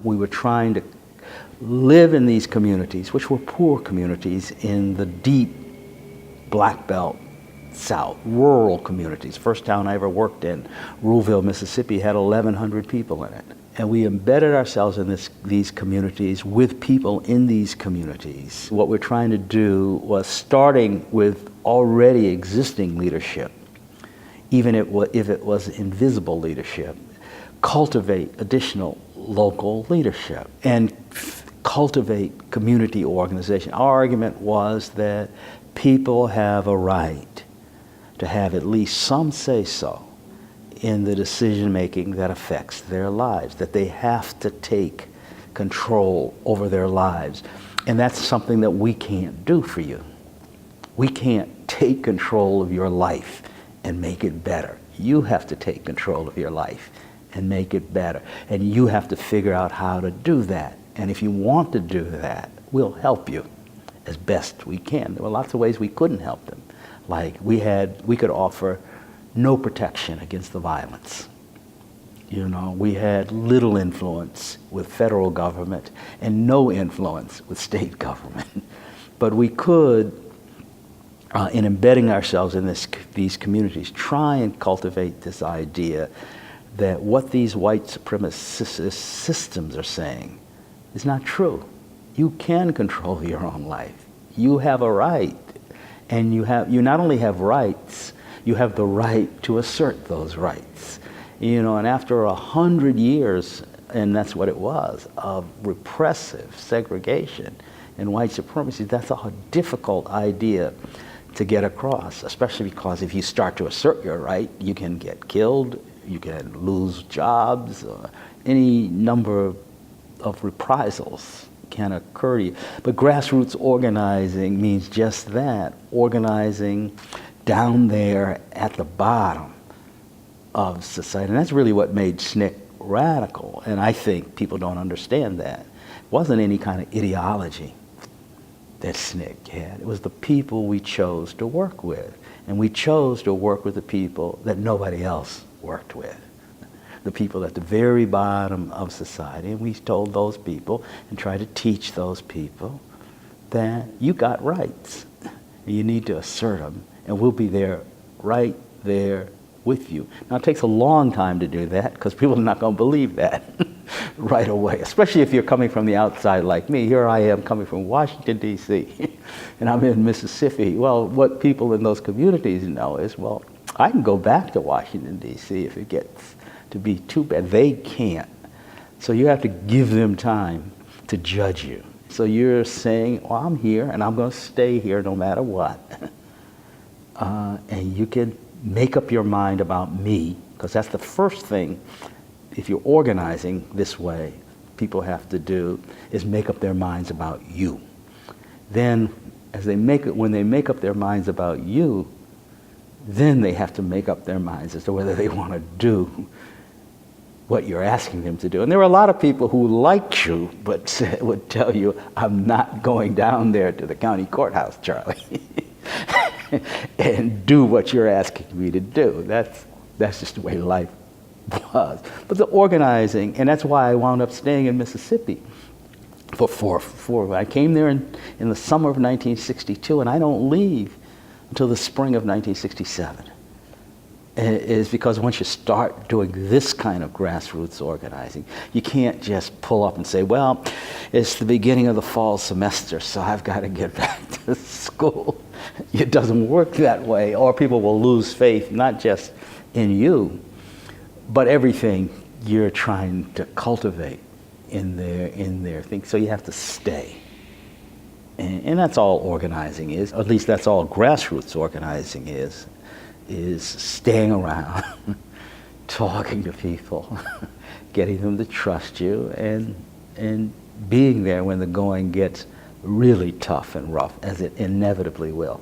We were trying to live in these communities, which were poor communities in the deep Black Belt South, rural communities. First town I ever worked in, Ruleville, Mississippi, had 1,100 people in it. And we embedded ourselves in these communities with people in these communities. What we're trying to do was, starting with already existing leadership, even if it was invisible leadership, cultivate additional local leadership and cultivate community organization. Our argument was that people have a right to have at least some say-so in the decision-making that affects their lives, that they have to take control over their lives. And that's something that we can't do for you. We can't take control of your life and make it better. You have to take control of your life and make it better. And you have to figure out how to do that. And if you want to do that, we'll help you as best we can. There were lots of ways we couldn't help them. Like we could offer no protection against the violence. You know, we had little influence with federal government and no influence with state government. But we could, in embedding ourselves in these communities, try and cultivate this idea that what these white supremacist systems are saying is not true. You can control your own life. You have a right. And you not only have rights, you have the right to assert those rights. You know, and after 100 years, and that's what it was, of repressive segregation and white supremacy, that's a difficult idea to get across, especially because if you start to assert your right, you can get killed, you can lose jobs, any number of reprisals can occur to you. But grassroots organizing means just that, organizing down there at the bottom of society. And that's really what made SNCC radical. And I think people don't understand that. It wasn't any kind of ideology that SNCC had. It was the people we chose to work with. And we chose to work with the people that nobody else worked with. The people at the very bottom of society. And we told those people and tried to teach those people that you got rights. And you need to assert them. And we'll be there, right there with you. Now, it takes a long time to do that because people are not going to believe that right away, especially if you're coming from the outside like me. Here I am coming from Washington, D.C., and I'm in Mississippi. Well, what people in those communities know is, well, I can go back to Washington, D.C. if it gets to be too bad. They can't. So you have to give them time to judge you. So you're saying, well, I'm here, and I'm going to stay here no matter what. And you can make up your mind about me, because that's the first thing, if you're organizing this way, people have to do, is make up their minds about you. Then, when they make up their minds about you, then they have to make up their minds as to whether they want to do what you're asking them to do. And there were a lot of people who liked you, but would tell you, I'm not going down there to the county courthouse, Charlie, and do what you're asking me to do. That's just the way life was. But the organizing, and that's why I wound up staying in Mississippi for I came there in the summer of 1962, and I don't leave until the spring of 1967. Is because once you start doing this kind of grassroots organizing, you can't just pull up and say, well, it's the beginning of the fall semester, so I've got to get back to school. It doesn't work that way, or people will lose faith, not just in you, but everything you're trying to cultivate in their thing. So you have to stay. And that's all organizing is, at least that's all grassroots organizing is staying around, talking to people, getting them to trust you, and being there when the going gets really tough and rough, as it inevitably will.